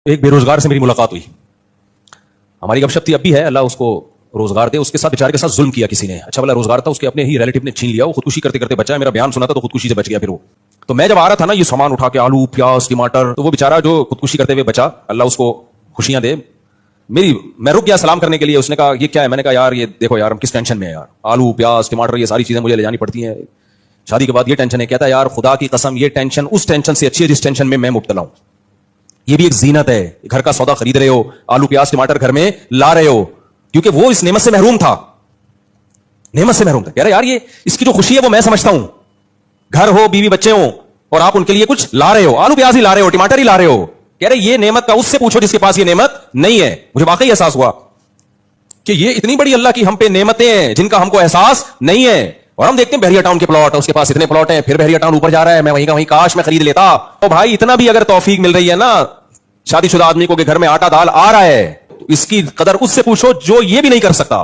ایک بے روزگار سے میری ملاقات ہوئی. ہماری گپ شپ تھی, اب بھی ہے, اللہ اس کو روزگار دے. اس کے ساتھ بیچارے کے ساتھ ظلم کیا کسی نے, اچھا والا روزگار تھا, اس کے اپنے ہی ریلیٹو نے چھین لیا, وہ خودکشی کرتے کرتے بچا. میرا بیان سنا تھا تو خودکشی سے بچ گیا. پھر وہ تو میں جب آ رہا تھا نا یہ سامان اٹھا کے, آلو پیاز ٹماٹر, تو وہ بیچارہ جو خودکشی کرتے ہوئے بچا, اللہ اس کو خوشیاں دے. میں رک گیا سلام کرنے کے لیے. اس نے کہا یہ کیا ہے؟ میں نے کہا یار یہ دیکھو یار ہم کس ٹینشن میں ہیں یار, آلو پیاز ٹماٹر یہ ساری چیزیں مجھے لے جانی پڑتی ہیں, شادی کے بعد یہ ٹینشن ہے. کہتا ہے یار خدا کی قسم یہ ٹینشن اس ٹینشن سے اچھی ہے جس ٹینشن میں مبتلا ہوں. یہ بھی ایک زینت ہے, گھر کا سودا خرید رہے ہو, آلو پیاز ٹماٹر گھر میں لا رہے ہو, کیونکہ وہ اس نعمت سے محروم تھا, نعمت سے محروم تھا. کہہ رہا یار یہ اس کی جو خوشی ہے وہ میں سمجھتا ہوں. گھر ہو, بیوی بچے ہوں, اور آپ ان کے لیے کچھ لا رہے ہو, آلو پیاز ہی لا رہے ہو, ٹماٹر ہی لا رہے ہو. کہہ رہے یہ نعمت کا اس سے پوچھو جس کے پاس یہ نعمت نہیں ہے. مجھے واقعی احساس ہوا کہ یہ اتنی بڑی اللہ کی ہم پہ نعمتیں ہیں جن کا ہم کو احساس نہیں ہے. اور ہم دیکھتے ہیں بحریہ ٹاؤن کے پلاٹ, اس کے پاس اتنے پلاٹ ہیں, پھر بحریہ ٹاؤن اوپر جا رہا ہے, میں وہیں کا وہیں کاش میں خرید لیتا. تو بھائی اتنا بھی اگر توفیق مل رہی ہے نا شادی شدہ آدمی کو کہ گھر میں آٹا دال آ رہا ہے, تو اس کی قدر اس سے پوچھو جو یہ بھی نہیں کر سکتا.